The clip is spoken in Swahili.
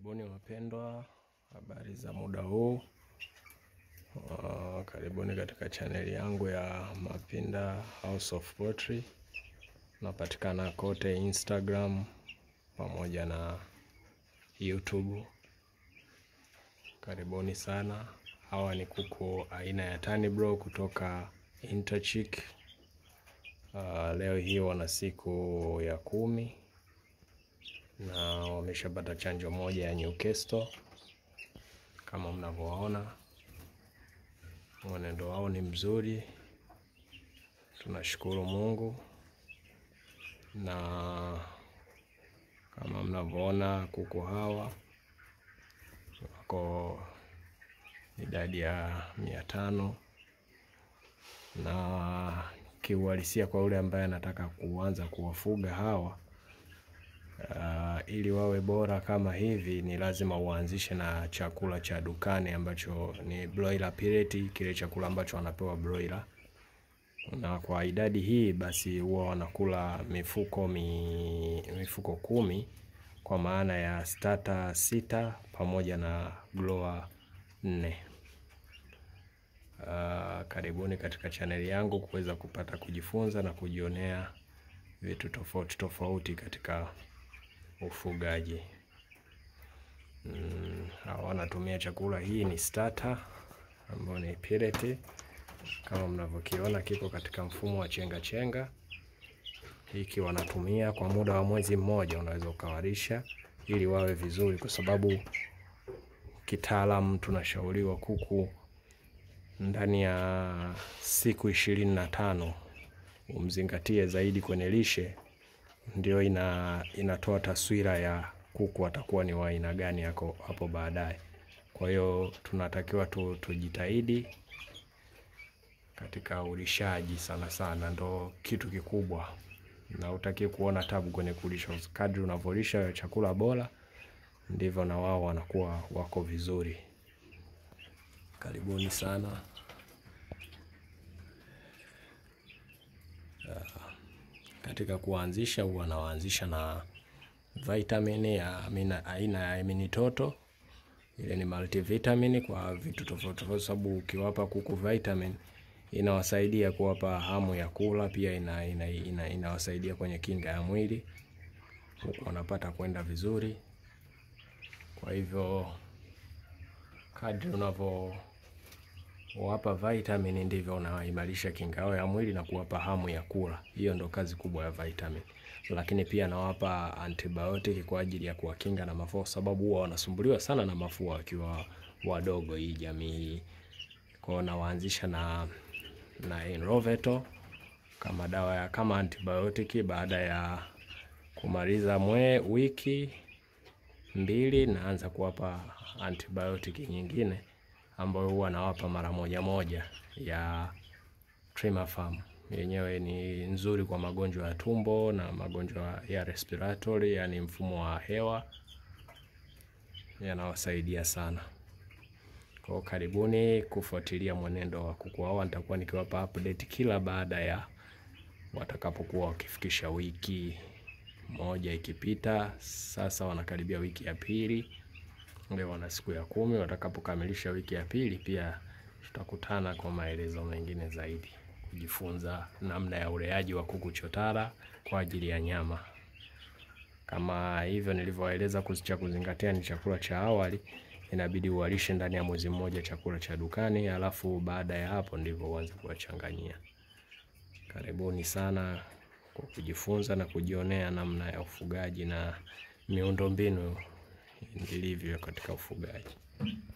Karibuni wapendwa, habari za muda huu. Karibuni katika chaneli yangu ya Mapinda House of Poetry. Napatikana kote Instagram pamoja na YouTube. Karibuni sana. Hawa ni kuku aina ya Tanibro kutoka Interchick. Leo hii wana siku ya 10 na wameshapata chanjo moja ya Newcastle. Kama mnavyoona, mwenendo wao ni mzuri, tunashukuru Mungu. Na kama mnavyoona, kuku hawa wako idadi ya 500, na kiuhalisia kwa yule ambaye anataka kuanza kuwafuga hawa, ili wawe bora kama hivi, ni lazima uanzishe na chakula cha dukani ambacho ni broiler pellet, kile chakula ambacho anapewa broiler. Na kwa idadi hii basi huwa wanakula mifuko 10, kwa maana ya starter 6 pamoja na grower 4. Karibuni katika chaneli yangu kuweza kupata kujifunza na kujionea vitu tofauti tofauti katika ufugaji. Wanatumia chakula, hii ni starter ambayo ni pellet. Kama mnavyokiona kiko katika mfumo wa chenga chenga. Hiki wanatumia kwa muda wa mwezi mmoja, unaweza ukawalisha ili wawe vizuri, kwa sababu kitaalamu tunashauriwa kuku ndani ya siku 25 umzingatie zaidi kwenye lishe. Ndio inatoa taswira ya kuku atakuwa ni wa aina gani hapo baadaye. Kwa hiyo tunatakiwa tujitahidi katika ulishaji sana, ndo kitu kikubwa. Na utaki kuona tabu kwenye kulisha. Kadri unavolisha chakula bora, ndivyo na wao wanakuwa wako vizuri. Karibuni sana. Katika kuanzisha, huwa naanzisha na vitamin ya aina ya Minitoto. Ile ni multivitamin kwa vitu tofauti, kwa sababu ukiwapa kuku vitamin inawasaidia kuwapa hamu ya kula, pia inawasaidia kwenye kinga ya mwili, huku wanapata kwenda vizuri. Kwa hivyo kadri unavowapa vitamin ndivyo unaimarisha kinga yao ya mwili na kuwapa hamu ya kula. Hiyo ndo kazi kubwa ya vitamin. Lakini pia nawapa antibiotic kwa ajili ya kuwakinga na mafua, sababu huwa wanasumbuliwa sana na mafua wakiwa wadogo hii jamii. Kwa hiyo nawaanzisha na Enroveto kama dawa kama antibiotic. Baada ya kumaliza wiki 2, naanza kuwapa antibiotic nyingine ambayo huwa nawapa mara moja ya Trimafam. Yenyewe ni nzuri kwa magonjwa ya tumbo na magonjwa ya respiratory, yani mfumo wa hewa, yanawasaidia sana. Kwa karibuni kufuatilia mwenendo wa kuku hawa. Nitakuwa nikiwapa update kila baada ya watakapokuwa wakifikisha wiki 1 ikipita. Sasa wanakaribia wiki ya 2. Leo wana siku ya 10. Watakapokamilisha wiki ya 2 pia tutakutana kwa maelezo mengine zaidi, kujifunza namna ya uleaji wa kuku chotara kwa ajili ya nyama. Kama hivyo nilivyoeleza, cha kuzingatia ni chakula cha awali inabidi uwalishe ndani ya mwezi mmoja chakula cha dukani, alafu baada ya hapo ndivyo uanze kuwachanganyia. Karibuni sana kwa kujifunza na kujionea namna ya ufugaji na miundombinu ilivyo katika ufugaji.